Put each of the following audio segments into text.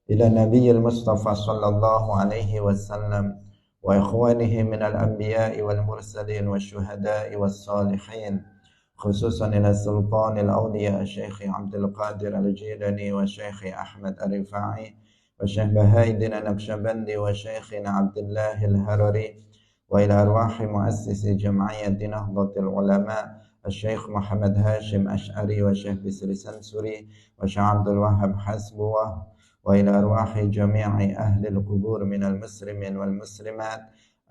إلى النبي المصطفى صلى الله عليه وسلم وإخوانه من الأنبياء والمرسلين والشهداء والصالحين، خصوصا إلى سلطان الأولياء الشيخ عبد القادر الجيلاني والشيخ أحمد الرفاعي والشيخ بهاء الدين النقشبندي وشيخنا عبد الله الهرري، وإلى أرواح مؤسس جمعية نهضة العلماء الشيخ محمد هاشم أشعري والشيخ بسر سنسري والشيخ عبد الوهاب حسبوه، وإلى أرواح جميع أهل القبور من المسلمين والمسلمات.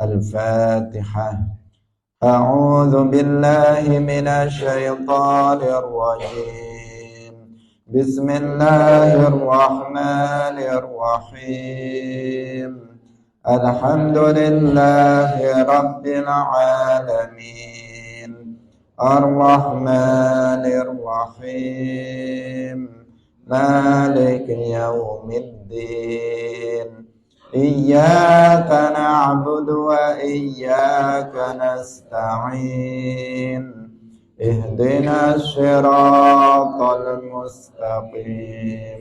الفاتحة. أعوذ بالله من الشيطان الرجيم. بسم الله الرحمن الرحيم. الحمد لله رب العالمين الرحمن الرحيم مالك يوم الدين إياك نعبد وإياك نستعين اهدنا الصراط المستقيم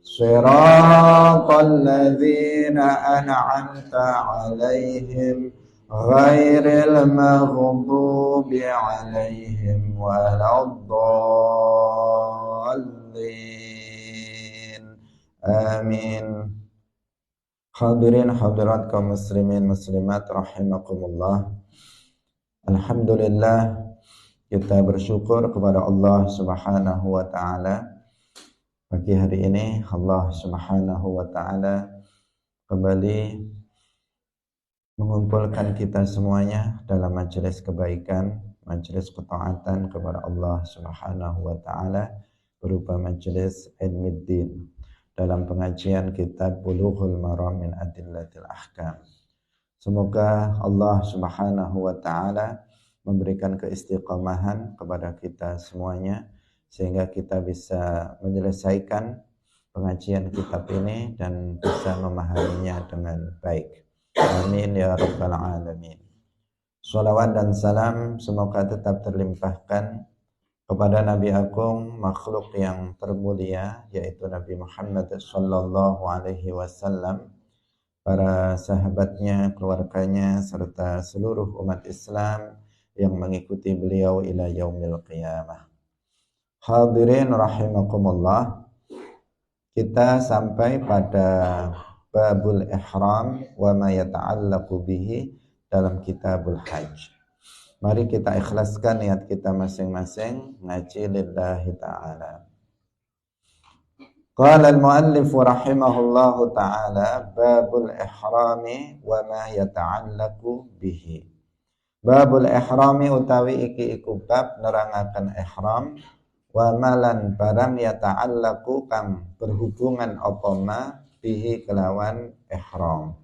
صراط الذين أنعمت عليهم غير المغضوب عليهم ولا الضالين. آمين. Hadirin hadirat kaum muslimin muslimat rahimakumullah. Alhamdulillah, kita bersyukur kepada Allah Subhanahu wa taala. Pagi hari ini Allah Subhanahu wa taala kembali mengumpulkan kita semuanya dalam majelis kebaikan, majelis ketaatan kepada Allah Subhanahu wa taala berupa majelis Ilmuddin dalam pengajian kitab Bulughul Maram min Adillatil Ahkam. Semoga Allah Subhanahu wa taala memberikan keistiqomahan kepada kita semuanya sehingga kita bisa menyelesaikan pengajian kitab ini dan bisa memahaminya dengan baik. Amin ya rabbal alamin. Shalawat dan salam semoga tetap terlimpahkan kepada Nabi Agung, makhluk yang termulia, yaitu Nabi Muhammad sallallahu alaihi wasallam, para sahabatnya, keluarganya, serta seluruh umat Islam yang mengikuti beliau ila yaumil qiyamah. Hadirin rahimakumullah, kita sampai pada babul ihram wa ma yata'allaqu bihi dalam kitabul hajj. Mari kita ikhlaskan niat kita masing-masing ngaji lillahi ta'ala. Qala al-muallif rahimahullahu ta'ala babul ihrami wa ma yata'allaqu bihi. Babul ihrami utawi iki iku bab nerangaken ihram wa malan barang yata'allaqu kang berhubungan apa ma bihi kelawan ihram.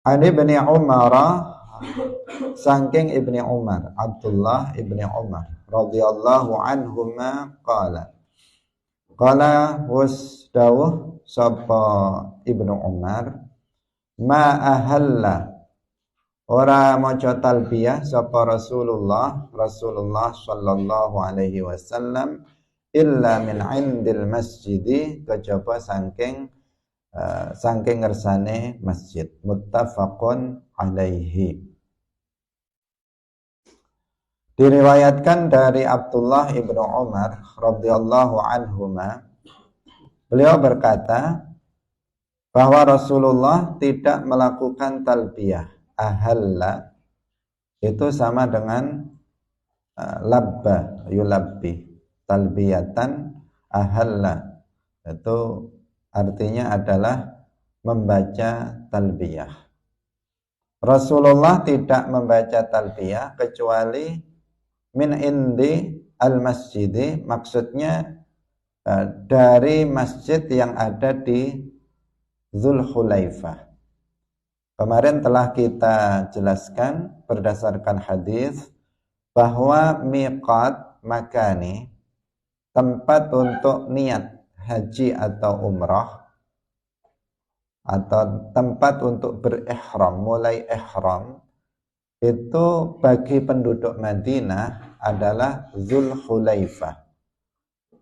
Ani bin Umar saking Ibni Umar, Abdullah Ibni Umar radhiyallahu anhuma qala was dawuh sapa Ibnu Umar, ma ahalla ora maca talbiyah sapa Rasulullah sallallahu alaihi wasallam illa min indil masjidi, kejaba saking ngersane masjid. Muttafaqun alaihi. Diriwayatkan dari Abdullah ibnu Umar radhiyallahu anhuma, beliau berkata bahwa Rasulullah tidak melakukan talbiyah. Ahalla itu sama dengan labba yulabbi, talbiyatan ahalla itu artinya adalah membaca talbiyah. Rasulullah tidak membaca talbiyah kecuali min indi al-masjidi, maksudnya dari masjid yang ada di Dzulhulaifah. Kemarin telah kita jelaskan berdasarkan hadis bahwa miqat makani, tempat untuk niat haji atau umrah atau tempat untuk berihram, mulai ihram, itu bagi penduduk Madinah adalah Dzulhulaifah.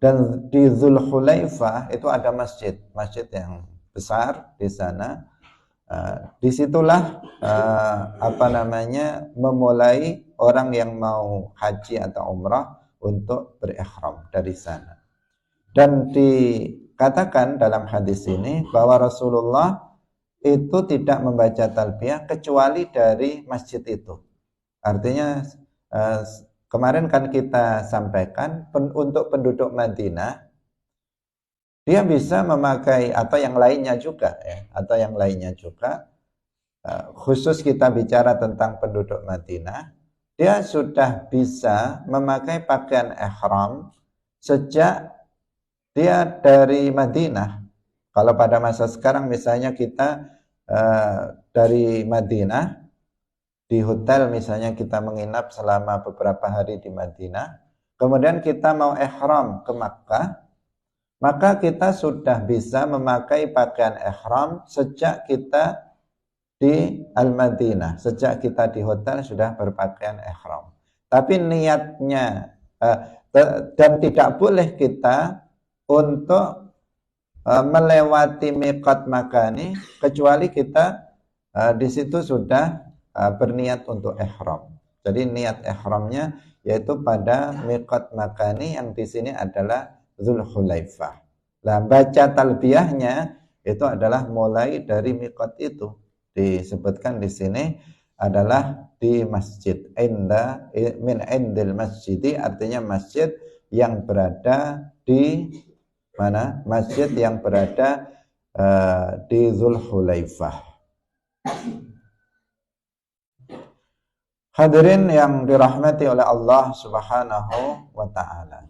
Dan di Dzulhulaifah itu ada masjid yang besar di sana. Disitulah memulai orang yang mau haji atau umrah untuk berihram dari sana. Dan dikatakan dalam hadis ini bahwa Rasulullah itu tidak membaca talbiyah kecuali dari masjid itu. Artinya kemarin kan kita sampaikan untuk penduduk Madinah dia bisa memakai atau yang lainnya juga khusus kita bicara tentang penduduk Madinah, dia sudah bisa memakai pakaian ihram sejak dia dari Madinah. Kalau pada masa sekarang misalnya kita dari Madinah di hotel, misalnya kita menginap selama beberapa hari di Madinah, kemudian kita mau ihram ke Makkah, maka kita sudah bisa memakai pakaian ihram sejak kita di Al-Madinah, sejak kita di hotel sudah berpakaian ihram. Tapi niatnya dan tidak boleh kita untuk melewati miqat makani kecuali kita di situ sudah berniat untuk ihram. Jadi niat ihramnya yaitu pada miqat makani yang di sini adalah Dzulhulaifah. Nah, baca talbiyahnya itu adalah mulai dari miqat itu. Disebutkan di sini adalah di masjid. Min indil masjidi, artinya masjid yang berada di mana? Masjid yang berada di Dzulhulaifah. Hadirin yang dirahmati oleh Allah Subhanahu wa taala.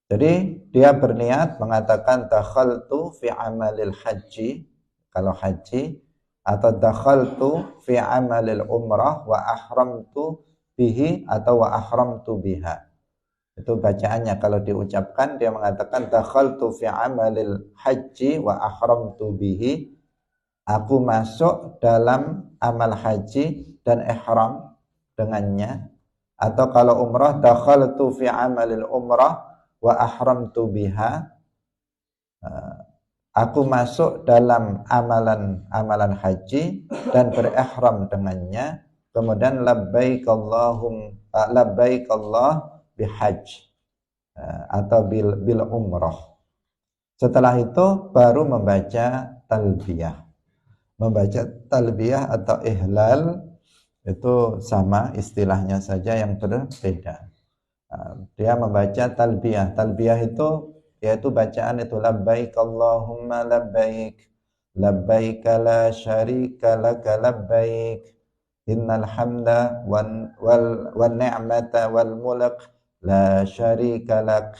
Jadi dia berniat mengatakan dakhaltu fi amalil haji kalau haji, atau dakhaltu fi amalil umrah wa ahramtu bihi atau wa ahramtu biha. Itu bacaannya. Kalau diucapkan dia mengatakan dakhaltu fi amalil haji wa ahramtu bihi. Aku masuk dalam amal haji dan ihram dengannya. Atau kalau umrah dakhaltu fi amalil umrah wa ahramtu biha, aku masuk dalam amalan haji dan berihram dengannya. Kemudian labbaik Allah bihajj atau bil umrah. Setelah itu baru membaca talbiyah. Membaca talbiyah atau ihlal itu sama, istilahnya saja yang berbeda. Dia membaca talbiyah. Talbiyah itu yaitu bacaan itu labbaik Allahumma labbaik labbaik la syarika laka labbaik innal hamda wan ni'mata wal mulk la syarika lak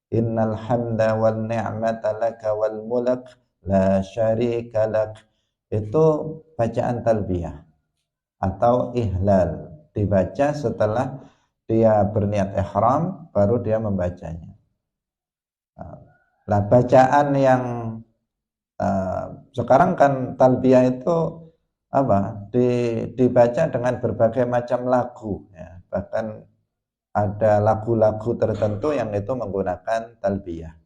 innal hamda wan ni'mata laka wal mulk la syarika lak. Itu bacaan talbiyah atau ihlal, dibaca setelah dia berniat ihram, baru dia membacanya. Nah, bacaan yang sekarang kan talbiyah itu dibaca dengan berbagai macam lagu, ya. Bahkan ada lagu-lagu tertentu yang itu menggunakan talbiyah.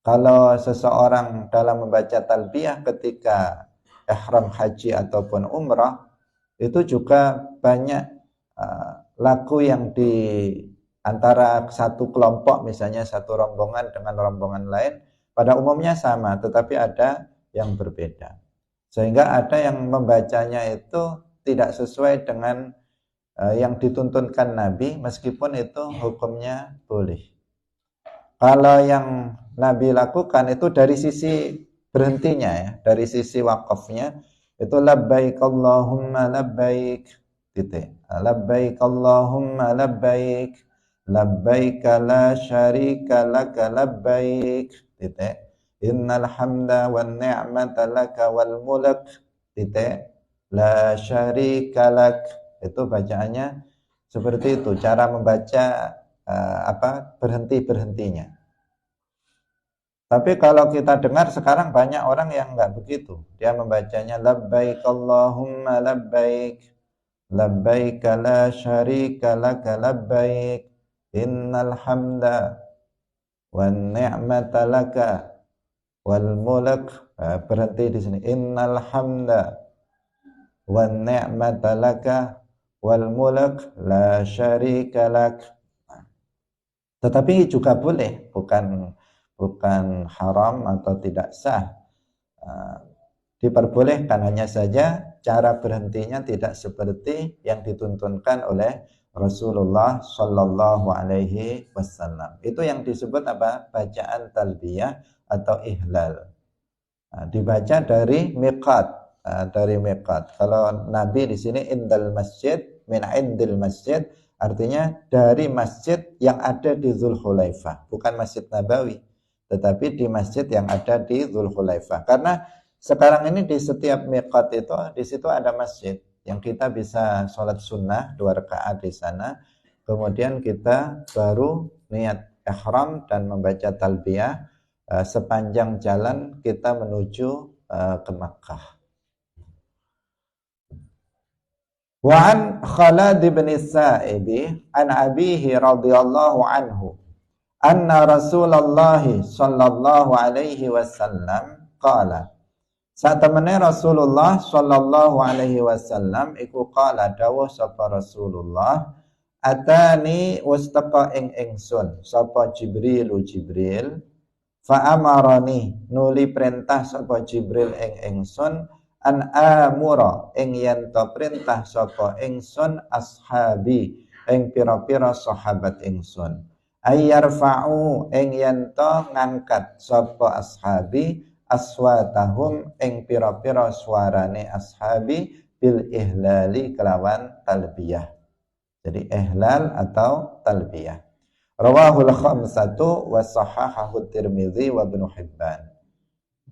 Kalau seseorang dalam membaca talbiyah ketika ihram haji ataupun umrah, itu juga banyak lagu yang di antara satu kelompok, misalnya satu rombongan dengan rombongan lain, pada umumnya sama, tetapi ada yang berbeda. Sehingga ada yang membacanya itu tidak sesuai dengan yang dituntunkan Nabi, meskipun itu hukumnya boleh. Kalau yang Nabi lakukan itu dari sisi berhentinya, ya, dari sisi wakafnya, itu labbaik Allahumma labbaik, titik. Labbaik Allahumma labbaik labbaik la syarika laka labbaik, titik. Innal hamda wan ni'mata laka wal mulk, titik. La syarika lak. Itu bacaannya seperti itu, cara membaca berhenti-berhentinya. Tapi kalau kita dengar sekarang banyak orang yang enggak begitu. Dia membacanya labbaik Allahumma labbaik labbaik la syarika laka labbaik innal hamda wan ni'mata laka wal mulk. Berhenti di sini. Innal hamda wan ni'mata laka wal mulk la syarika lak. Tetapi juga boleh, bukan haram atau tidak sah. Diperbolehkan, hanya saja cara berhentinya tidak seperti yang dituntunkan oleh Rasulullah Shallallahu Alaihi Wasallam. Itu yang disebut apa? Bacaan talbiyah atau ihlal. Dibaca dari miqat, dari miqat. Kalau Nabi di sini indal masjid, min indil masjid, artinya dari masjid yang ada di Dzulhulaifah, bukan Masjid Nabawi, tetapi di masjid yang ada di Dzulhulaifah. Karena sekarang ini di setiap miqat itu, di situ ada masjid yang kita bisa sholat sunnah 2 rakaat di sana. Kemudian kita baru niat ihram dan membaca talbiyah sepanjang jalan kita menuju ke Makkah. Wa an Khalid bin Sa'ib an abihi radhiyallahu anhu anna Rasulullah sallallahu alaihi wasallam qala, saat temene Rasulullah sallallahu alaihi wasallam iku qala dawuh sapa Rasulullah, atani wastaqa ing ingsun sapa Jibril fa amarani nuli perintah sapa Jibril ing ingsun an amura ing yen to perintah sapa ingsun ashabi ing pira-pira sahabat ingsun ayyarfa'u ing yen to ngangkat sapa ashabi aswatahum ing pira-pira suarane ashabi bil ihlali kelawan talbiyah. Jadi ihlal atau talbiyah. Rawahul khamsatu wa sahahahu Tirmidzi wa Ibnu Hibban.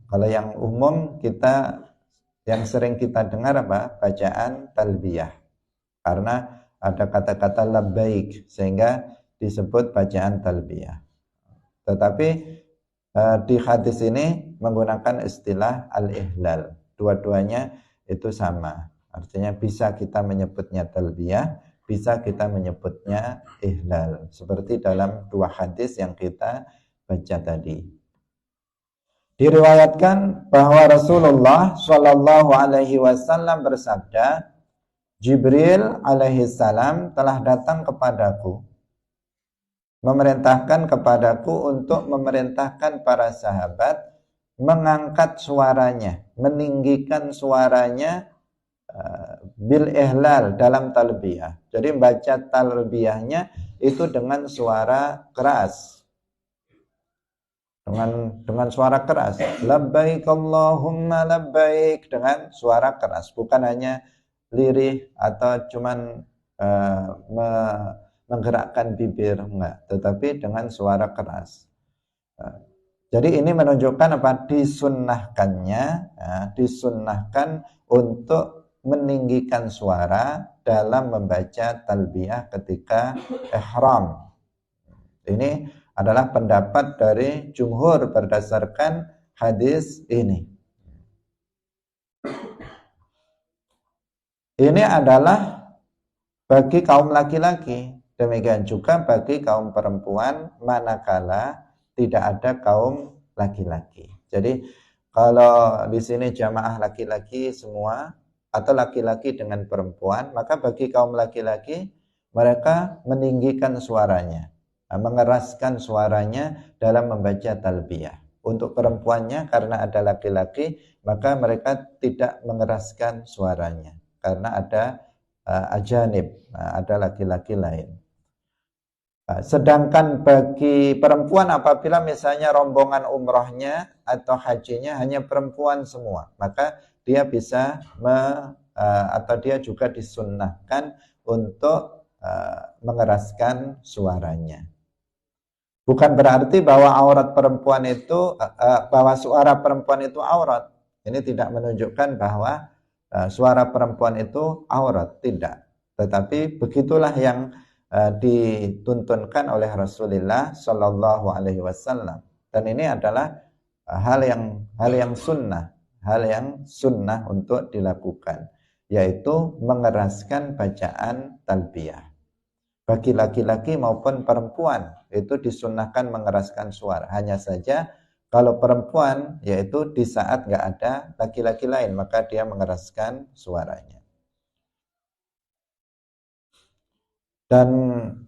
Kalau yang umum kita, yang sering kita dengar apa? Bacaan talbiyah. Karena ada kata-kata labbaik sehingga disebut bacaan talbiyah. Tetapi di hadis ini menggunakan istilah al-ihlal. Dua-duanya itu sama. Artinya bisa kita menyebutnya talbiyah, bisa kita menyebutnya ihlal. Seperti dalam 2 hadis yang kita baca tadi. Diriwayatkan bahwa Rasulullah Shallallahu Alaihi Wasallam bersabda, Jibril alaihi salam telah datang kepadaku, memerintahkan kepadaku untuk memerintahkan para sahabat mengangkat suaranya, meninggikan suaranya bil ihlal dalam talbiyah. Jadi baca talbiyahnya itu dengan suara keras. Dengan suara keras. Labbaik Allahumma labbaik, dengan suara keras, bukan hanya lirih atau cuman menggerakkan bibir, enggak, tetapi dengan suara keras. Jadi ini menunjukkan apa? Disunnahkan untuk meninggikan suara dalam membaca talbiyah ketika ihram. Ini adalah pendapat dari jumhur berdasarkan hadis ini. Ini adalah bagi kaum laki-laki, demikian juga bagi kaum perempuan manakala tidak ada kaum laki-laki. Jadi kalau di sini jamaah laki-laki semua atau laki-laki dengan perempuan, maka bagi kaum laki-laki mereka meninggikan suaranya, mengeraskan suaranya dalam membaca talbiyah. Untuk perempuannya karena ada laki-laki, maka mereka tidak mengeraskan suaranya karena ada ajanib, ada laki-laki lain. Sedangkan bagi perempuan apabila misalnya rombongan umrohnya atau hajinya hanya perempuan semua, maka dia bisa atau dia juga disunnahkan untuk mengeraskan suaranya. Bukan berarti bahwa aurat perempuan itu bahwa suara perempuan itu aurat. Ini tidak menunjukkan bahwa suara perempuan itu aurat, tidak. Tetapi begitulah yang dituntunkan oleh Rasulullah Shallallahu Alaihi Wasallam. Dan ini adalah hal yang sunnah untuk dilakukan, yaitu mengeraskan bacaan talbiyah. bagi laki-laki maupun perempuan itu disunnahkan mengeraskan suara. Hanya saja kalau perempuan yaitu di saat nggak ada laki-laki lain maka dia mengeraskan suaranya. Dan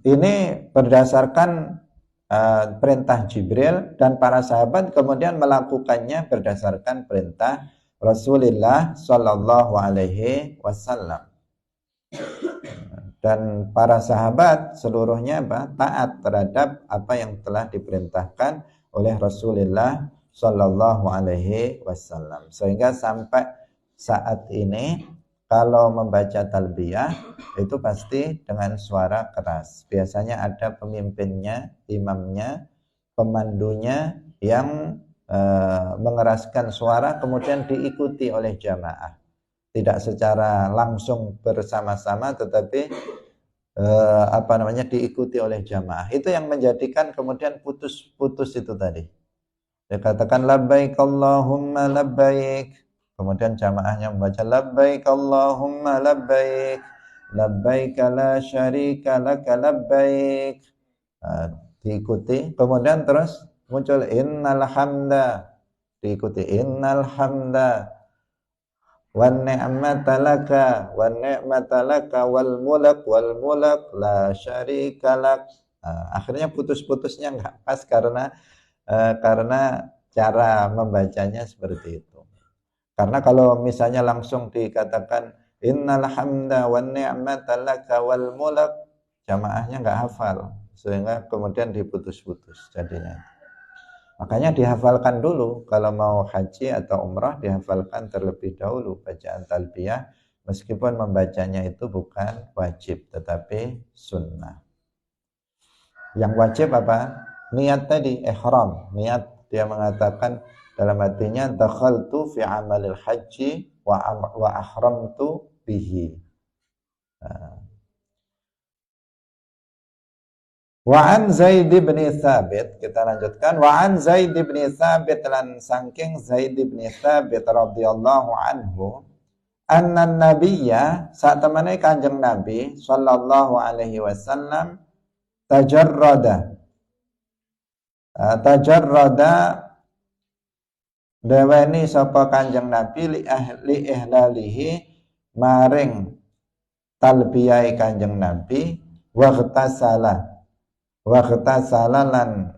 ini berdasarkan perintah Jibril dan para sahabat kemudian melakukannya berdasarkan perintah Rasulullah Shallallahu Alaihi Wasallam. Dan para sahabat seluruhnya taat terhadap apa yang telah diperintahkan oleh Rasulullah Shallallahu Alaihi Wasallam. Sehingga sampai saat ini kalau membaca talbiyah itu pasti dengan suara keras. Biasanya ada pemimpinnya, imamnya, pemandunya yang mengeraskan suara kemudian diikuti oleh jamaah. Tidak secara langsung bersama-sama tetapi diikuti oleh jamaah. Itu yang menjadikan kemudian putus-putus itu tadi. Dia katakan labbaik Allahumma labbaik. Kemudian jamaahnya membaca labbaik Allahumma labbaik. Labbaik la syarika laka labbaik. Diikuti. Kemudian terus muncul innal hamda. Diikuti innal hamda. Wan ni'mata laka wal mulk la syarika lak. Akhirnya putus-putusnya enggak pas karena cara membacanya seperti itu. Karena kalau misalnya langsung dikatakan innal hamda wan ni'mata laka wal mulk, jamaahnya enggak hafal sehingga kemudian diputus-putus jadinya. Makanya dihafalkan dulu kalau mau haji atau umrah, dihafalkan terlebih dahulu bacaan talbiyah meskipun membacanya itu bukan wajib tetapi sunnah. Yang wajib apa? Niat tadi, ihram. Niat dia mengatakan dalam hatinya dakhaltu fi amalil haji wa ahramtu bihi. Wa an Zaid bin Thabit, kita lanjutkan. Wa an Zaid bin Thabit lan saking Zaid bin Thabit radhiyallahu anhu anna nabiyya saat temane Kanjeng Nabi sallallahu alaihi wasallam tajarrada deweni sapa Kanjeng Nabi li ihlalihi maring talbiyai Kanjeng Nabi wa salalan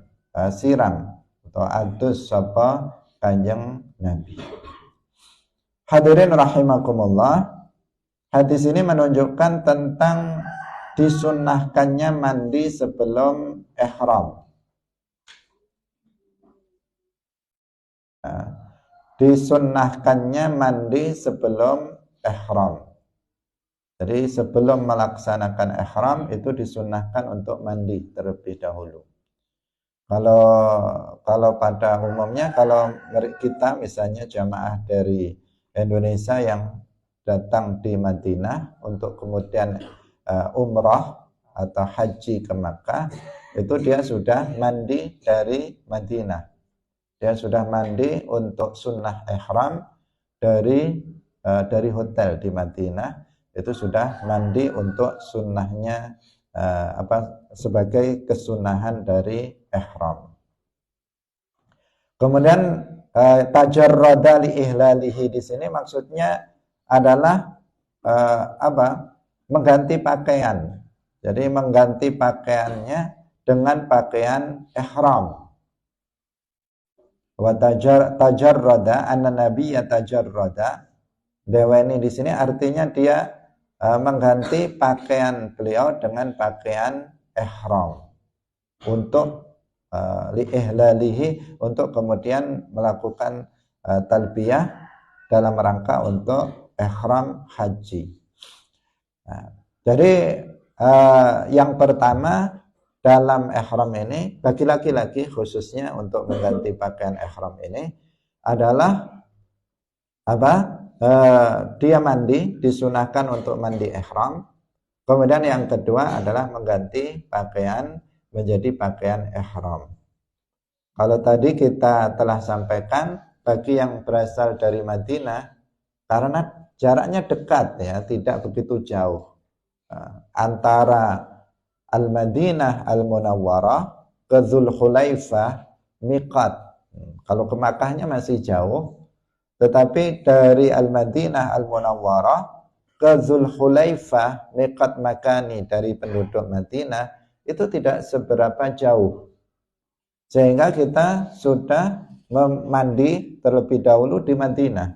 siram atau adus sapa Kanjeng Nabi. Hadirin rahimakumullah, hadis ini menunjukkan tentang disunnahkannya mandi sebelum ihram. Disunnahkannya mandi sebelum ihram. Jadi sebelum melaksanakan ihram itu disunnahkan untuk mandi terlebih dahulu. Kalau pada umumnya kalau kita misalnya jamaah dari Indonesia yang datang di Madinah untuk kemudian umrah atau haji ke Makkah, itu dia sudah mandi dari Madinah. Dia sudah mandi untuk sunnah ihram dari hotel di Madinah. Itu sudah mandi untuk sunnahnya sebagai kesunahan dari ihram. Kemudian tajarrada li ihlalihi di sini maksudnya adalah mengganti pakaian. Jadi mengganti pakaiannya dengan pakaian ihram. Wa tajarrada anna nabiyya tajarrada, deweni di sini artinya dia mengganti pakaian beliau dengan pakaian ihram untuk liihlalihi, untuk kemudian melakukan talbiyah dalam rangka untuk ihram haji. Nah, jadi yang pertama dalam ihram ini bagi laki-laki khususnya untuk mengganti pakaian ihram ini adalah dia mandi, disunahkan untuk mandi ihram. Kemudian yang kedua adalah mengganti pakaian menjadi pakaian ihram. Kalau tadi kita telah sampaikan bagi yang berasal dari Madinah, karena jaraknya dekat ya, tidak begitu jauh antara Al-Madinah Al-Munawwarah ke Dzulhulaifah miqat. Kalau ke Makkahnya masih jauh, tetapi dari Al-Madinah Al-Munawwarah ke Dzulhulaifah miqat makani, dari penduduk Madinah, itu tidak seberapa jauh. Sehingga kita sudah mandi terlebih dahulu di Madinah.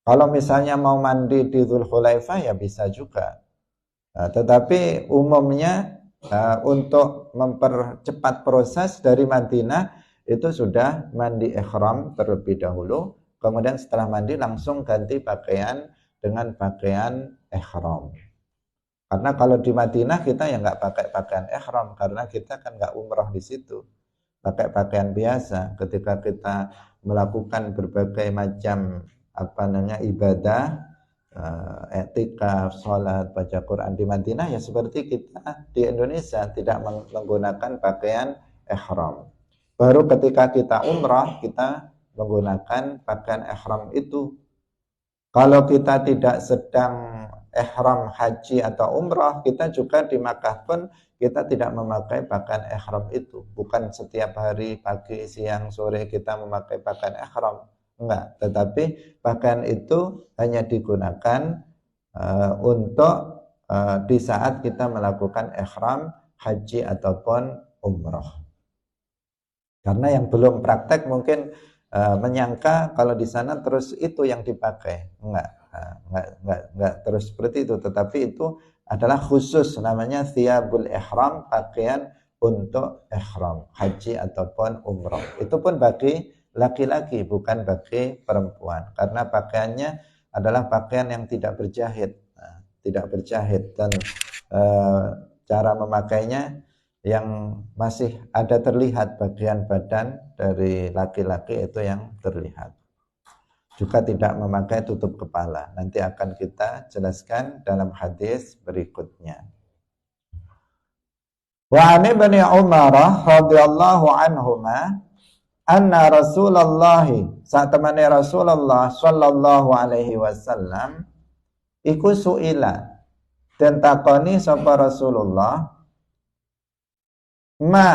Kalau misalnya mau mandi di Dzulhulaifah ya bisa juga. Tetapi umumnya untuk mempercepat proses dari Madinah itu sudah mandi ihram terlebih dahulu, kemudian setelah mandi langsung ganti pakaian dengan pakaian ihram. Karena kalau di Madinah kita ya nggak pakai pakaian ihram karena kita kan nggak umrah di situ, pakai pakaian biasa. Ketika kita melakukan berbagai macam ibadah, etikaf, sholat, baca Quran di Madinah ya seperti kita di Indonesia, tidak menggunakan pakaian ihram. Baru ketika kita umrah kita menggunakan pakaian ihram itu. Kalau kita tidak sedang ihram haji atau umrah, kita juga di Makkah pun kita tidak memakai pakaian ihram itu. Bukan setiap hari pagi, siang, sore kita memakai pakaian ihram. Enggak, tetapi pakaian itu hanya digunakan untuk di saat kita melakukan ihram haji ataupun umrah. Karena yang belum praktek mungkin menyangka kalau di sana terus itu yang dipakai. Enggak terus seperti itu, tetapi itu adalah khusus, namanya thiyabul ihram, pakaian untuk ihram haji ataupun umrah. Itu pun bagi laki-laki, bukan bagi perempuan, karena pakaiannya adalah pakaian yang tidak berjahit, dan cara memakainya yang masih ada terlihat bagian badan dari laki-laki itu yang terlihat. Juga tidak memakai tutup kepala. Nanti akan kita jelaskan dalam hadis berikutnya. Wa an Ibnu Umar radhiyallahu anhuma anna Rasulullah, saat temani Rasulullah sallallahu alaihi wasallam iku suila den takoni sapa Rasulullah ma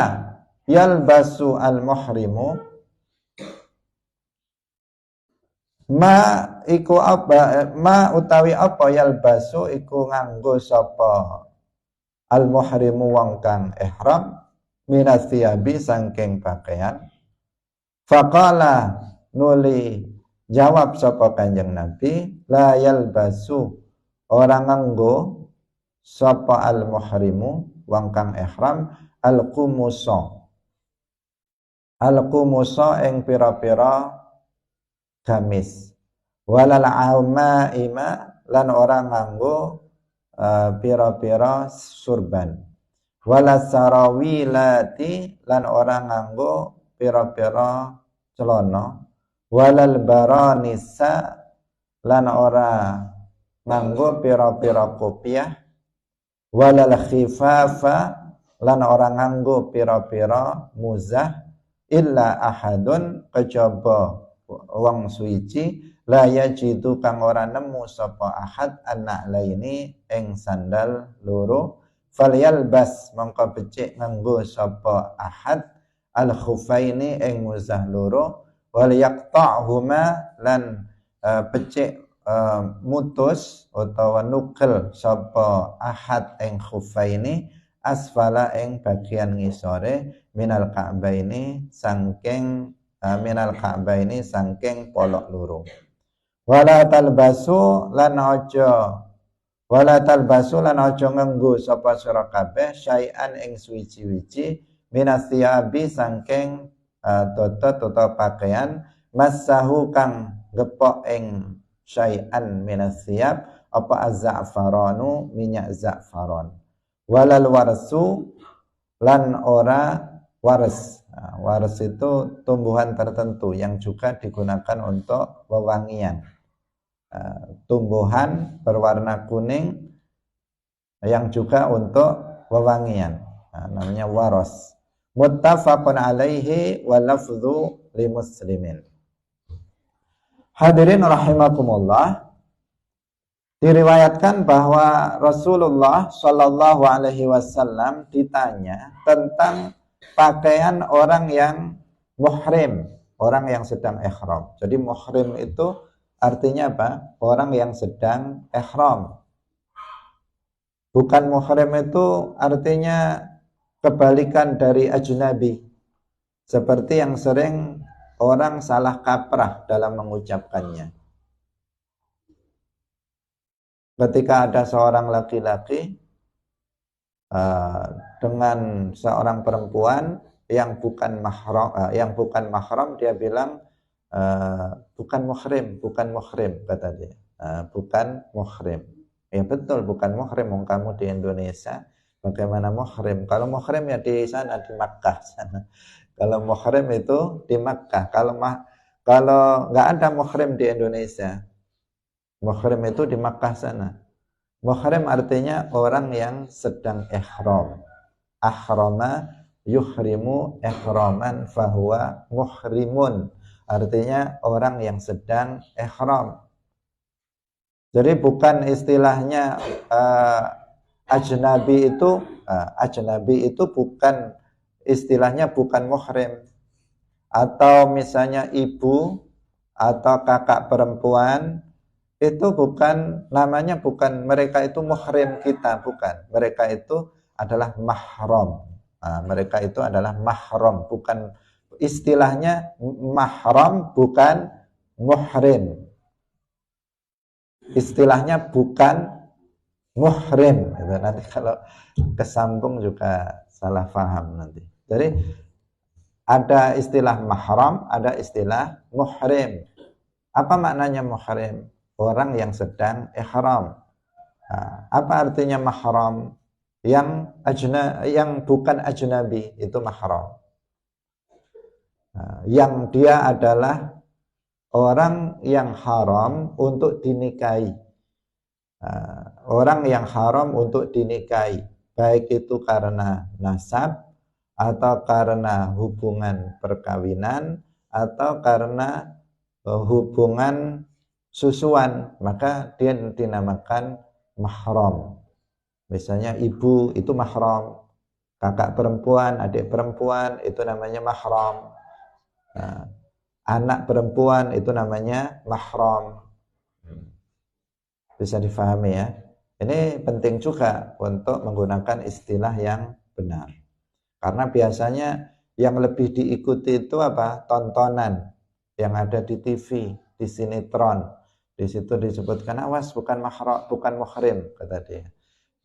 yalbasu al-muhrimu, ma iku apa, ma utawi apa yalbasu iku nganggo sapa al-muhrimu wong kang ihram minas thiyabi saking pakaian. Faqala nuli jawab sapa Kanjeng Nabi, la yalbasu orang nganggo sapa al-muhrimu wong kang ihram al-qumusa ing pira-pira gamis, walal amaima lan orang nganggo pira-pira surban, walas sarawilati lan orang nganggo pira-pira celana, walal baranisa lan ora nganggo pira-pira kopiah, walal khifafa lan ora nganggo pira-pira muzah, illa ahadun kejaba wong suci la yajidu kang ora nemu sapa ahad anak laini ing sandal loro, falyalbas mongko becik nganggo sapa ahad al khufaini ing muzah loro, wal yaqta'huma lan becik mutus utawa nukel sapa ahad ing khufaini asfala ing bagian ngisore minal ka'baini saking polok loro. Wala talbasu lan aja nganggo sapa sira kabeh syai'an ing suwi-wiji minas thiyabi saking totot utawa pakaian, masahu kang gepok ing syai'an minas thiyab apa az-za'faranu minyak za'faron, walal warsu lan ora waras. Waras itu tumbuhan tertentu yang juga digunakan untuk wewangian, tumbuhan berwarna kuning yang juga untuk wewangian, namanya waras. Muttafaqun alaihi wa lafdhu li muslimin. Hadirin rahimakumullah, Diriwayatkan bahwa Rasulullah Shallallahu Alaihi Wasallam ditanya tentang pakaian orang yang muhrim, orang yang sedang ihram. Jadi muhrim itu artinya apa? Orang yang sedang ihram. Bukan muhrim itu artinya kebalikan dari ajnabi. Seperti yang sering orang salah kaprah dalam mengucapkannya. Ketika ada seorang laki-laki dengan seorang perempuan yang bukan mahram, dia bilang bukan muhrim kata dia. Bukan muhrim. Ya betul, bukan muhrim. Kamu di Indonesia, bagaimana muhrim? Kalau muhrim ya di sana, di Makkah sana. Kalau muhrim itu di Makkah. Kalau nggak ada muhrim di Indonesia. Muhrim itu di Makkah sana. Muhrim artinya orang yang sedang ihram. Ahrama yuhrimu ihraman fahuwa muhrimun. Artinya orang yang sedang ihram. Jadi bukan istilahnya ajnabi itu bukan istilahnya, bukan muhrim. Atau misalnya ibu atau kakak perempuan itu bukan namanya, bukan mereka itu muhrim kita, bukan. Mereka itu adalah mahram. Mereka itu adalah mahram, bukan istilahnya mahram, bukan muhrim. Istilahnya bukan muhrim. Nanti kalau kesambung juga salah paham nanti. Jadi ada istilah mahram, ada istilah muhrim. Apa maknanya muhrim? Orang yang sedang ihram. Apa artinya mahram? Yang bukan ajnabi itu mahram. Yang dia adalah orang yang haram untuk dinikahi. Orang yang haram untuk dinikahi, baik itu karena nasab, atau karena hubungan perkawinan, atau karena hubungan susuan, maka dia dinamakan mahram. Misalnya ibu itu mahram, kakak perempuan, adik perempuan itu namanya mahram, anak perempuan itu namanya mahram. Bisa difahami ya. Ini penting juga untuk menggunakan istilah yang benar. Karena biasanya yang lebih diikuti itu apa? Tontonan yang ada di TV, di sinetron. Di situ disebutkan awas bukan mahram, bukan muhrim, kata dia.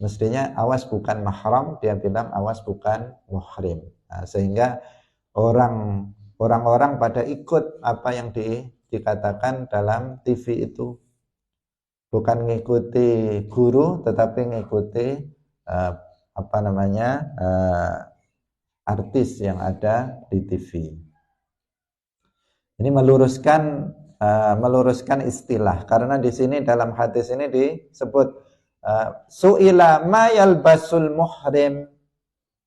Mestinya awas bukan mahram, dia bilang awas bukan muhrim. Sehingga orang-orang pada ikut apa yang dikatakan dalam TV itu. Bukan ngikuti guru, tetapi ngikuti artis yang ada di TV. Ini meluruskan istilah, karena di sini dalam hadis ini disebut su'ila ma yalbasul muhrim,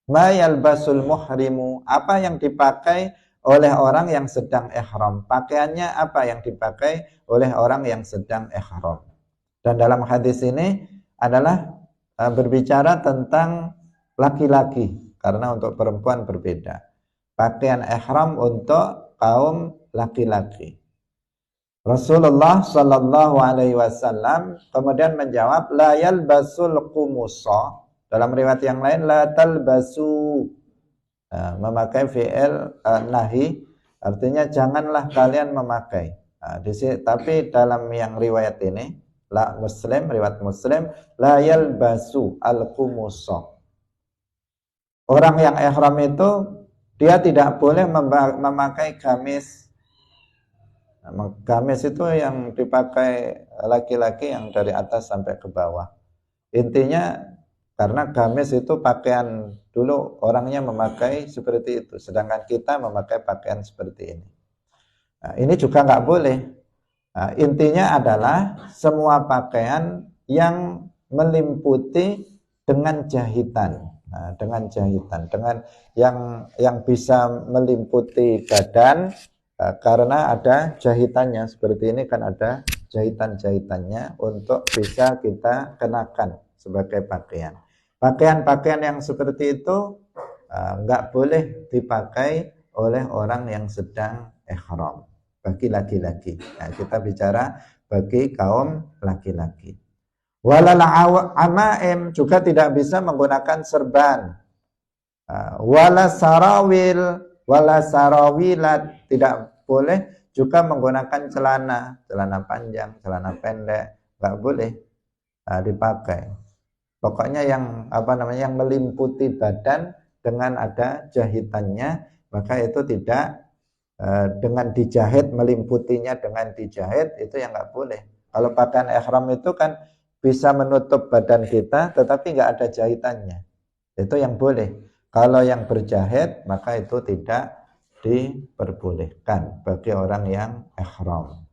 ma yalbasul muhrimu, apa yang dipakai oleh orang yang sedang ihram. Pakaiannya apa yang dipakai oleh orang yang sedang ihram. Dan dalam hadis ini adalah berbicara tentang laki-laki, karena untuk perempuan berbeda. Pakaian ihram untuk kaum laki-laki. Rasulullah Shallallahu Alaihi Wasallam kemudian menjawab, la yalbasul qumusa. Dalam riwayat yang lain, la talbasu. Memakai fi'il nahi, artinya janganlah kalian memakai. Tapi dalam yang riwayat ini, riwayat Muslim, la yalbasu al-qumusa. Orang yang ihram itu dia tidak boleh memakai gamis. Gamis itu yang dipakai laki-laki yang dari atas sampai ke bawah. Intinya karena gamis itu pakaian dulu orangnya memakai seperti itu, sedangkan kita memakai pakaian seperti ini. Ini juga nggak boleh. Intinya adalah semua pakaian yang melimputi dengan jahitan, dengan yang bisa melimputi badan karena ada jahitannya. Seperti ini kan ada jahitan-jahitannya untuk bisa kita kenakan sebagai pakaian. Pakaian-pakaian yang seperti itu enggak boleh dipakai oleh orang yang sedang ihram bagi laki-laki. Nah, kita bicara bagi kaum laki-laki. Walal amaim juga tidak bisa menggunakan serban. Wala sarawil, wala sarawilat, tidak boleh juga menggunakan celana panjang, celana pendek, enggak boleh dipakai. Pokoknya yang yang melimputi badan dengan ada jahitannya, maka itu tidak dengan dijahit, melimputinya dengan dijahit, itu yang nggak boleh. Kalau pakaian ihram itu kan bisa menutup badan kita tetapi nggak ada jahitannya, itu yang boleh. Kalau yang berjahit maka itu tidak diperbolehkan bagi orang yang ihram.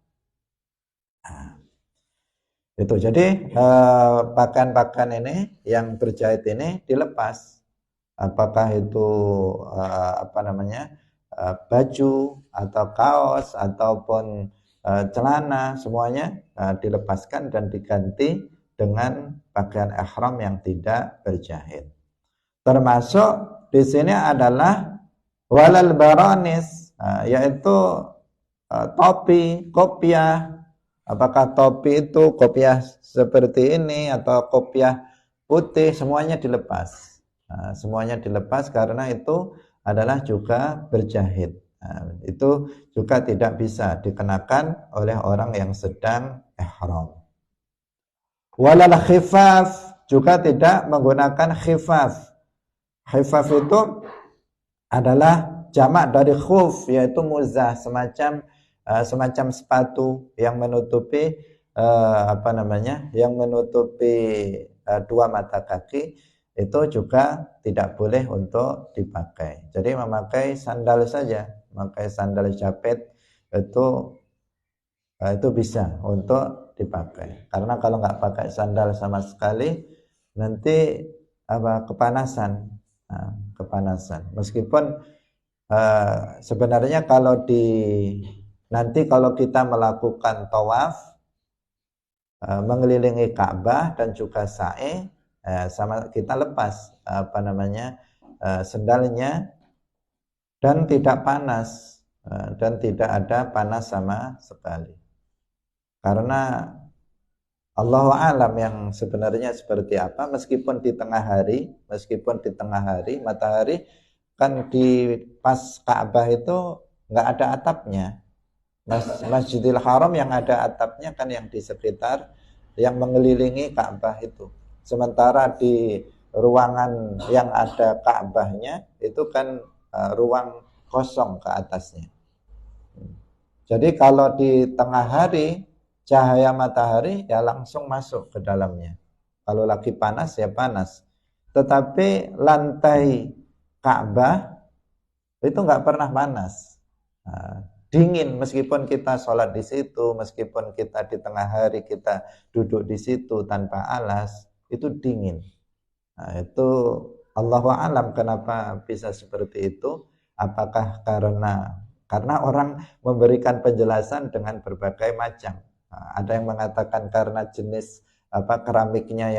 Itu jadi pakaian-pakaian ini yang berjahit ini dilepas, apakah itu baju atau kaos ataupun celana, semuanya dilepaskan dan diganti dengan pakaian ihram yang tidak berjahit. Termasuk di sini adalah walal baranis, yaitu topi, kopiah. Apakah topi itu kopiah seperti ini atau kopiah putih, semuanya dilepas. Semuanya dilepas karena itu adalah juga berjahit. Itu juga tidak bisa dikenakan oleh orang yang sedang ihram. Walal khifaf, juga tidak menggunakan khifaf. Khifaf itu adalah jamak dari khuf, yaitu muzah, semacam sepatu yang menutupi yang menutupi dua mata kaki, itu juga tidak boleh untuk dipakai. Jadi memakai sandal saja, memakai sandal jepit itu bisa untuk dipakai. Karena kalau nggak pakai sandal sama sekali nanti kepanasan. Kepanasan. Meskipun sebenarnya nanti kalau kita melakukan tawaf mengelilingi Ka'bah dan juga sa'i, sama kita lepas sendalnya dan tidak panas, dan tidak ada panas sama sekali. Karena Allahu a'lam yang sebenarnya seperti apa, meskipun di tengah hari matahari kan di pas Ka'bah itu nggak ada atapnya. Masjidil Haram yang ada atapnya kan yang di sekitar, yang mengelilingi Ka'bah itu. Sementara di ruangan yang ada Ka'bahnya itu kan ruang kosong ke atasnya. Jadi kalau di tengah hari cahaya matahari ya langsung masuk ke dalamnya. Kalau lagi panas ya panas. Tetapi lantai Ka'bah itu nggak pernah panas. Dingin, meskipun kita sholat di situ, meskipun kita di tengah hari kita duduk di situ tanpa alas, itu dingin. Itu Allahu a'lam kenapa bisa seperti itu. Apakah karena orang memberikan penjelasan dengan berbagai macam. Ada yang mengatakan karena jenis keramiknya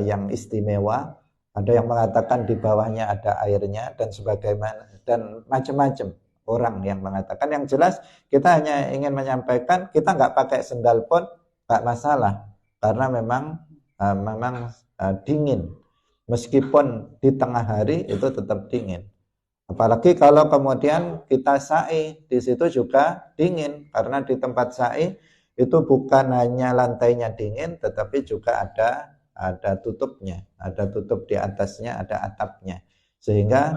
yang istimewa, ada yang mengatakan di bawahnya ada airnya dan sebagaimana, dan macam-macam orang yang mengatakan. Yang jelas kita hanya ingin menyampaikan kita nggak pakai sendal pun nggak masalah, karena memang dingin, meskipun di tengah hari itu tetap dingin. Apalagi kalau kemudian kita sa'i, di situ juga dingin, karena di tempat sa'i itu bukan hanya lantainya dingin, tetapi juga ada tutupnya, ada tutup di atasnya, ada atapnya, sehingga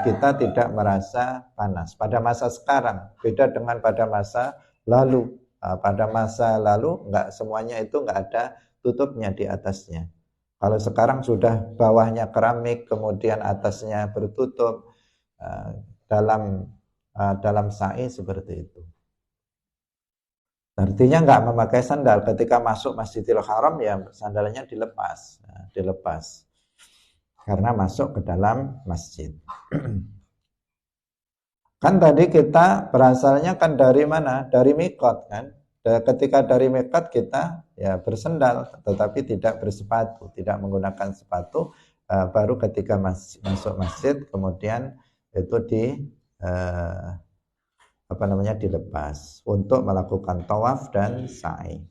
kita tidak merasa panas. Pada masa sekarang beda dengan pada masa lalu. Pada masa lalu nggak semuanya itu nggak ada tutupnya di atasnya. Kalau sekarang sudah bawahnya keramik, kemudian atasnya bertutup, dalam sa'i seperti itu. Artinya nggak memakai sandal ketika masuk Masjidil Haram, ya sandalnya dilepas, karena masuk ke dalam masjid. Kan tadi kita berasalnya kan dari mana? Dari mikot kan? ketika dari miqat kita ya bersendal, tetapi tidak bersepatu, tidak menggunakan sepatu. Baru ketika masuk masjid kemudian itu dilepas untuk melakukan tawaf dan sa'i.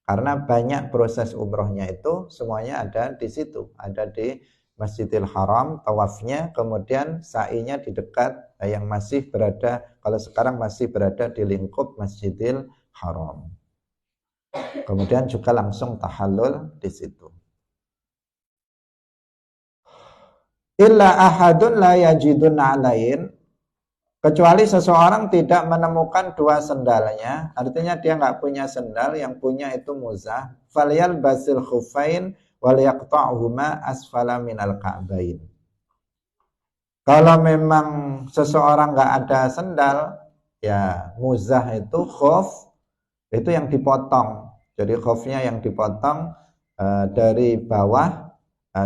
Karena banyak proses umrohnya itu semuanya ada di situ, ada di Masjidil Haram, tawafnya, kemudian sa'inya di dekat yang masih berada, kalau sekarang masih berada di lingkup Masjidil Haram. Kemudian juga langsung tahallul di situ. Illa ahadun la yajidun alain, kecuali seseorang tidak menemukan dua sendalnya, artinya dia nggak punya sendal, yang punya itu muzah, falyal basil khufain wal yaqta'huma asfala minal ka'bain. Kalau memang seseorang nggak ada sendal, ya muzah itu khuf, itu yang dipotong. Jadi khufnya yang dipotong dari bawah,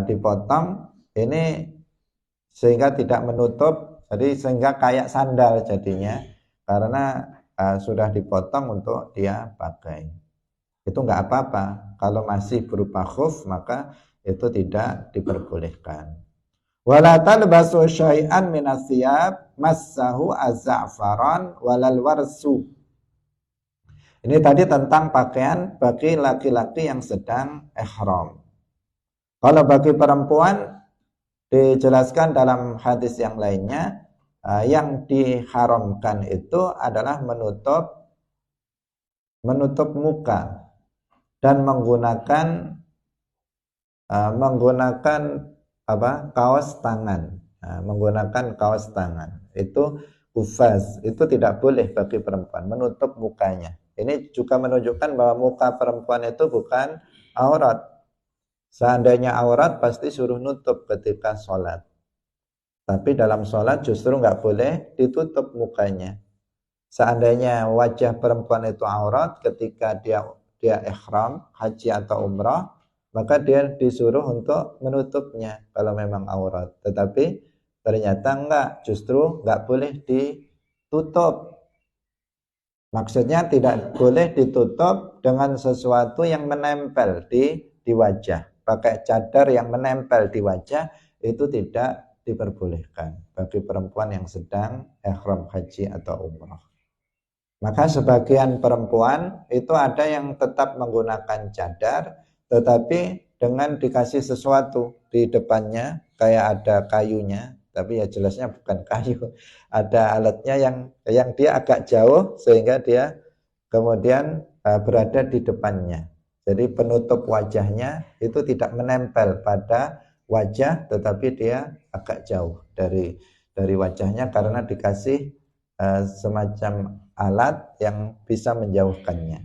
dipotong ini sehingga tidak menutup, jadi sehingga kayak sandal jadinya, karena sudah dipotong untuk dia pakai. Itu nggak apa-apa. Kalau masih berupa khuf maka itu tidak diperbolehkan. Wala talbasu syai'an minas thiyab massahu az-za'faran walal warsu. Ini tadi tentang pakaian bagi laki-laki yang sedang ihram. Kalau bagi perempuan dijelaskan dalam hadis yang lainnya, yang diharamkan itu adalah menutup muka dan menggunakan kaos tangan. Menggunakan kaos tangan itu kufaz, itu tidak boleh bagi perempuan menutup mukanya. Ini juga menunjukkan bahwa muka perempuan itu bukan aurat. Seandainya aurat pasti suruh nutup ketika sholat. Tapi dalam sholat justru nggak boleh ditutup mukanya. Seandainya wajah perempuan itu aurat ketika dia ihram, haji atau umrah, maka dia disuruh untuk menutupnya kalau memang aurat. Tetapi ternyata enggak, justru nggak boleh ditutup. Maksudnya tidak boleh ditutup dengan sesuatu yang menempel di wajah. Pakai cadar yang menempel di wajah itu tidak diperbolehkan bagi perempuan yang sedang ihram haji atau umrah. Maka sebagian perempuan itu ada yang tetap menggunakan cadar, tetapi dengan dikasih sesuatu di depannya, kayak ada kayunya, tapi ya jelasnya bukan kayu, ada alatnya yang dia agak jauh sehingga dia kemudian berada di depannya. Jadi penutup wajahnya itu tidak menempel pada wajah, tetapi dia agak jauh dari wajahnya karena dikasih semacam alat yang bisa menjauhkannya.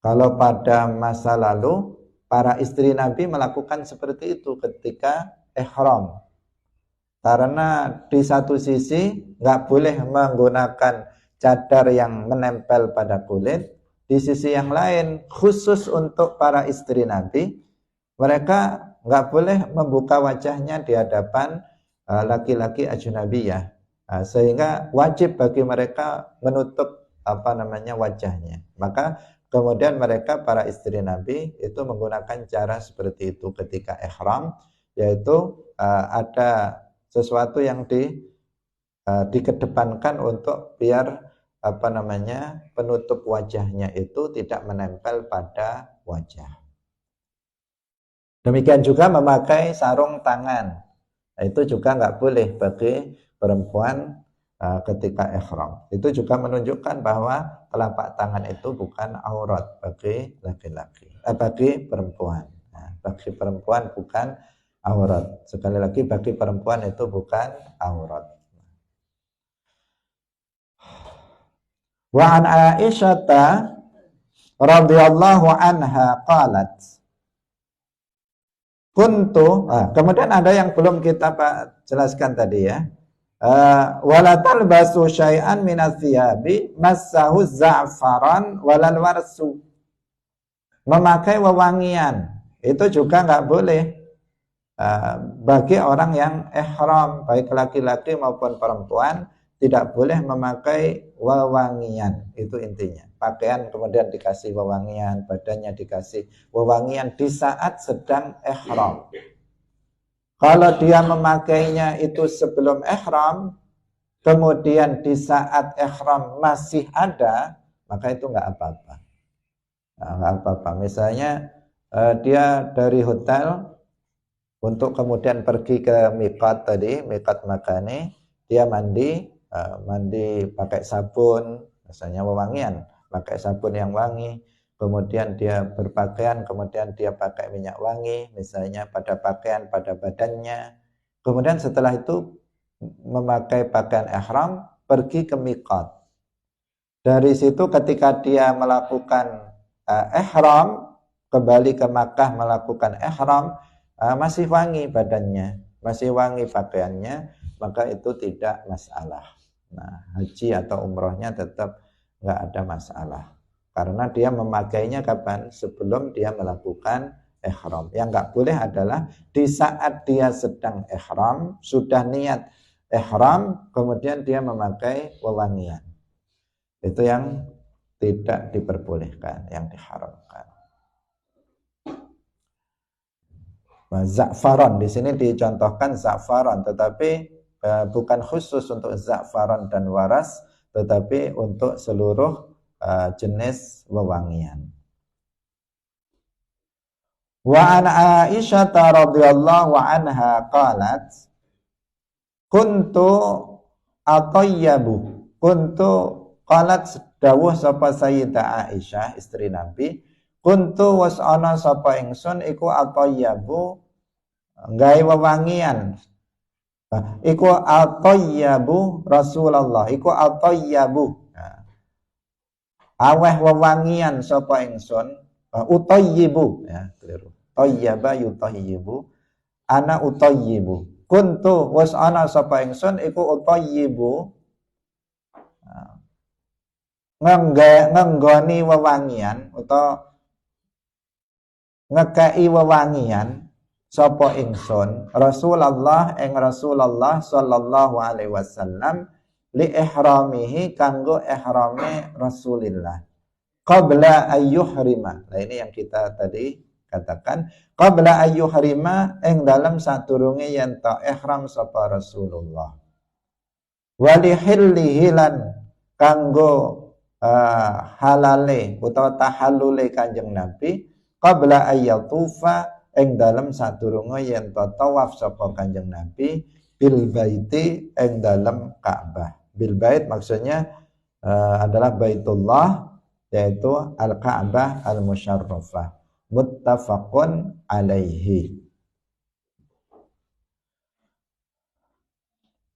Kalau pada masa lalu para istri Nabi melakukan seperti itu ketika ihram. Karena di satu sisi nggak boleh menggunakan cadar yang menempel pada kulit, di sisi yang lain khusus untuk para istri Nabi, mereka nggak boleh membuka wajahnya di hadapan laki-laki ajnabiyah, sehingga wajib bagi mereka menutup wajahnya. Maka kemudian mereka para istri Nabi itu menggunakan cara seperti itu ketika ihram, yaitu ada sesuatu yang dikedepankan untuk biar penutup wajahnya itu tidak menempel pada wajah. Demikian juga memakai sarung tangan, itu juga nggak boleh bagi perempuan ketika ihram. Itu juga menunjukkan bahwa telapak tangan itu bukan aurat bagi laki-laki, bagi perempuan. Nah, bagi perempuan bukan aurat. Sekali lagi bagi perempuan itu bukan aurat. Wa an Aisyah radhiyallahu anha qalat kuntu, kemudian ada yang belum kita jelaskan tadi ya. Wala talbasu syai'an minas thiyabi massahu za'faran walal warsu. Memakai wewangian itu juga nggak boleh bagi orang yang ihram, baik laki-laki maupun perempuan, tidak boleh memakai wewangian, itu intinya. Pakaian kemudian dikasih wewangian, badannya dikasih wewangian di saat sedang ihram. Kalau dia memakainya itu sebelum ihram, kemudian di saat ihram masih ada, maka itu nggak apa-apa. Nah, nggak apa-apa. Misalnya dia dari hotel untuk kemudian pergi ke miqat tadi, miqat makani, dia mandi pakai sabun, misalnya wewangian, pakai sabun yang wangi, kemudian dia berpakaian, kemudian dia pakai minyak wangi, misalnya pada pakaian, pada badannya, kemudian setelah itu memakai pakaian ihram, pergi ke miqat. Dari situ ketika dia melakukan ihram, kembali ke Makkah melakukan ihram, masih wangi badannya, masih wangi pakaiannya, maka itu tidak masalah. Nah, haji atau umrohnya tetap nggak ada masalah. Karena dia memakainya kapan? Sebelum dia melakukan ihram. Yang nggak boleh adalah di saat dia sedang ihram, sudah niat ihram, kemudian dia memakai wewangian. Itu yang tidak diperbolehkan, yang diharamkan. Nah, za'faron di sini dicontohkan za'faron, tetapi bukan khusus untuk za'faron dan waras, tetapi untuk seluruh jenis wewangian. Wa an Aisyah radhiyallahu anha qalat kuntu atayyabu qalat dawuh sapa Sayyidah Aisyah istri Nabi, kuntu was ana sapa ingsun iku atayyabu gawe wewangian. Iku atayyabu Rasulullah, iku atayyabu. Aweh wewangian sapa ingsun, utayyibu ya, keliru. Tayyaba yutayyibu, ana utayyibu. Kuntu was ana sapa ingsun iku utayyibu ngenggoni wewangian atau ngekei wewangian sapa ingsun Rasulullah Rasulullah sallallahu alaihi wasallam li ihramihi kanggo ihrame Rasulillah qabla ayyuhrima. Nah ini yang kita tadi katakan, qabla ayyuhrima ing dalam sadurunge yen ta ihram sapa Rasulullah wa li hillihi lan kanggo halale utawa tahallule Kanjeng Nabi qabla ayyatufa ing dalem sadurunge yen tawaf sapa Kanjeng Nabi bil baiti ing dalem Ka'bah. Bil bait maksudnya adalah Baitullah, yaitu Al-Ka'bah Al-Musyarrafah. Muttafaqun alaihi.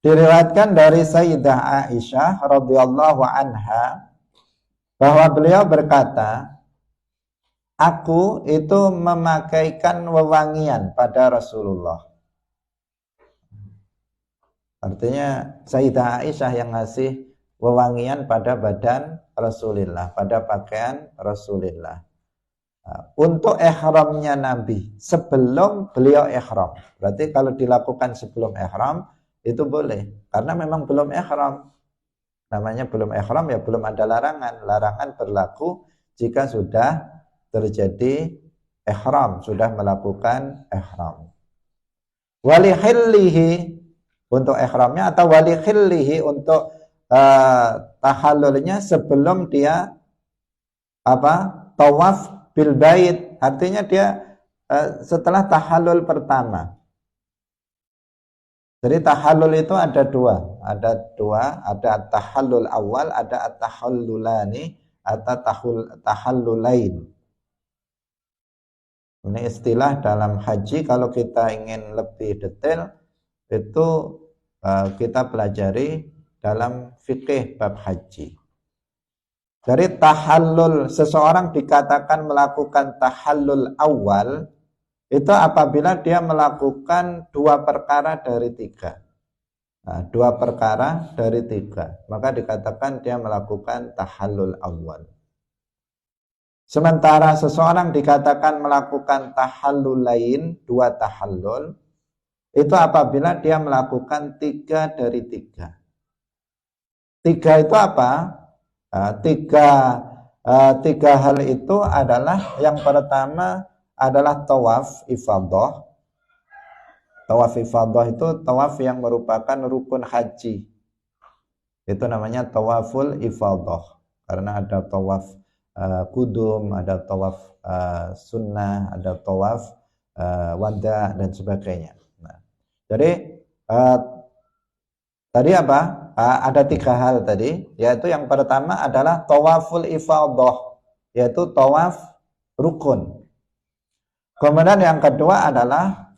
Diriwayatkan dari Sayyidah Aisyah radhiyallahu anha bahwa beliau berkata, aku itu memakaikan wewangian pada Rasulullah. Artinya Sayyidah Aisyah yang ngasih wewangian pada badan Rasulullah, pada pakaian Rasulullah. Untuk ihramnya Nabi sebelum beliau ihram. Berarti kalau dilakukan sebelum ihram itu boleh, karena memang belum ihram. Namanya belum ihram ya belum ada larangan. Larangan berlaku jika sudah terjadi ihram, sudah melakukan ihram. Walihillihi untuk ihramnya atau walihillihi untuk tahallulnya sebelum dia tawaf bil bait. Artinya dia setelah tahallul pertama. Jadi tahallul itu ada dua, ada tahallul awal, ada at-tahallulani, atau tahallulain. Ini istilah dalam haji, kalau kita ingin lebih detail itu kita pelajari dalam fikih bab haji. Dari tahallul, seseorang dikatakan melakukan tahallul awal itu apabila dia melakukan dua perkara dari tiga. Nah, dua perkara dari tiga, maka dikatakan dia melakukan tahallul awal. Sementara seseorang dikatakan melakukan tahallul lain, dua tahallul, itu apabila dia melakukan tiga dari tiga. Tiga itu apa? Tiga hal itu adalah yang pertama adalah tawaf ifadah. Tawaf ifadah itu tawaf yang merupakan rukun haji. Itu namanya tawaful ifadah. Karena ada tawaf kudum, ada tawaf sunnah, ada tawaf wada dan sebagainya. Nah, jadi tadi apa? Ada tiga hal tadi, yaitu yang pertama adalah tawaful ifadah, yaitu tawaf rukun. Kemudian yang kedua adalah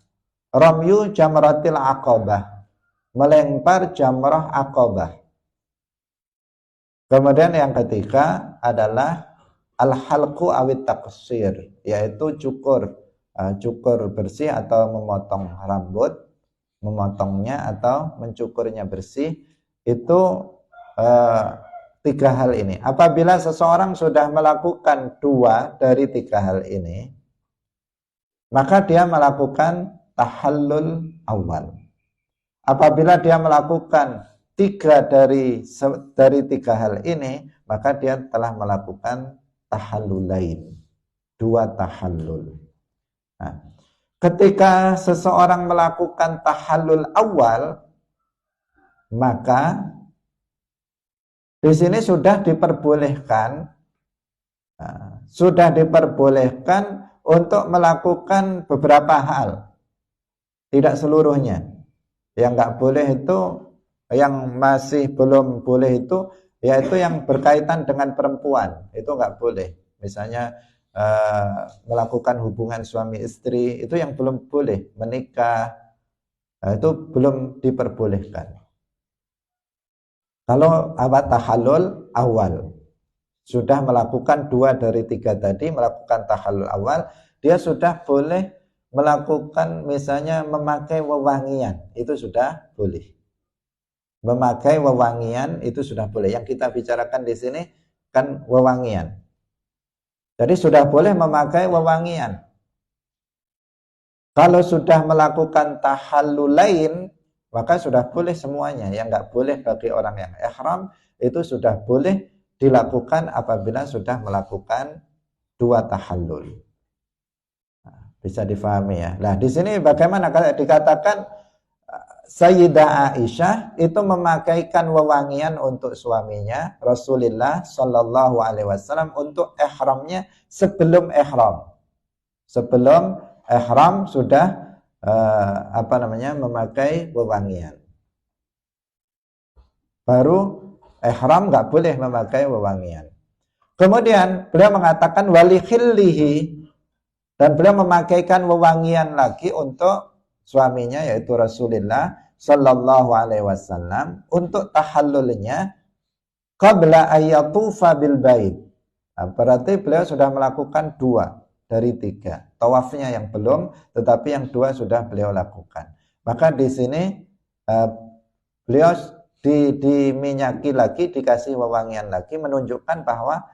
ramyu jamratil aqabah, melempar jamrah aqabah. Kemudian yang ketiga adalah al-halqu awit taqsir, yaitu cukur bersih atau memotong rambut, memotongnya atau mencukurnya bersih. Itu tiga hal ini. Apabila seseorang sudah melakukan dua dari tiga hal ini, maka dia melakukan tahallul awal. Apabila dia melakukan tiga dari tiga hal ini, maka dia telah melakukan tahallulain, dua tahallul. Nah, ketika seseorang melakukan tahallul awal, maka di sini sudah diperbolehkan untuk melakukan beberapa hal, tidak seluruhnya. Yang nggak boleh itu, yang masih belum boleh itu, yaitu yang berkaitan dengan perempuan, itu nggak boleh. Misalnya melakukan hubungan suami istri, itu yang belum boleh. Menikah, itu belum diperbolehkan. Kalau tahallul awal, sudah melakukan dua dari tiga tadi, melakukan tahallul awal, dia sudah boleh melakukan misalnya memakai wewangian, itu sudah boleh. Memakai wewangian itu sudah boleh. Yang kita bicarakan di sini kan wewangian. Jadi sudah boleh memakai wewangian. Kalau sudah melakukan tahallulain, maka sudah boleh semuanya. Yang nggak boleh bagi orang yang ihram itu sudah boleh dilakukan apabila sudah melakukan dua tahallul. Bisa difahami ya. Nah, di sini bagaimana kalau dikatakan Sayyidah Aisyah itu memakaikan wewangian untuk suaminya Rasulullah Shallallahu Alaihi Wasallam untuk ihramnya sebelum ihram. Sebelum ihram sudah memakai wewangian. Baru ihram nggak boleh memakai wewangian. Kemudian beliau mengatakan wali khillihi, dan beliau memakaikan wewangian lagi untuk suaminya yaitu Rasulullah Sallallahu Alaihi Wasallam untuk tahallulnya qabla ayyatufa bil bait. Nah, berarti beliau sudah melakukan dua dari tiga. Tawafnya yang belum, tetapi yang dua sudah beliau lakukan. Maka di sini beliau diminyaki lagi, dikasih wewangian lagi, menunjukkan bahwa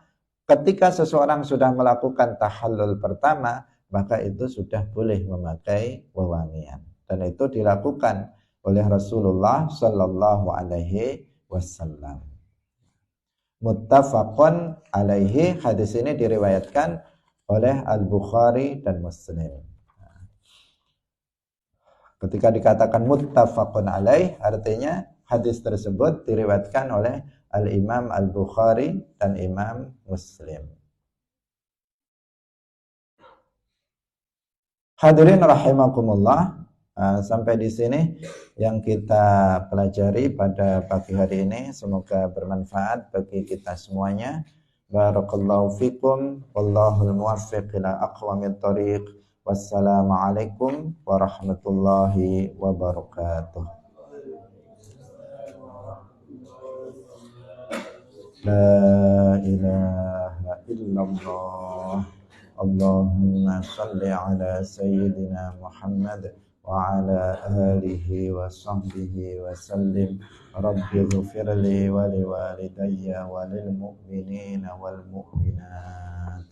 ketika seseorang sudah melakukan tahallul pertama, maka itu sudah boleh memakai wewangian. Dan itu dilakukan oleh Rasulullah Sallallahu Alaihi Wasallam. Muttafaqun alaihi, hadis ini diriwayatkan oleh Al-Bukhari dan Muslim. Ketika dikatakan muttafaqun alaih, artinya hadis tersebut diriwayatkan oleh Al-Imam Al-Bukhari dan Imam Muslim. Hadirin rahimakumullah, sampai di sini yang kita pelajari pada pagi hari ini, semoga bermanfaat bagi kita semuanya. Barakallahu fikum, wallahul muwaffiq ila aqwamit thoriq. Wassalamualaikum warahmatullahi wabarakatuh. La ilaha illallah. Allahumma salli ala sayyidina Muhammad wa ala alihi wa sahbihi wa sallim. Rabbi ghfirli wa liwalidayya wa lil mu'minina wal mu'minat.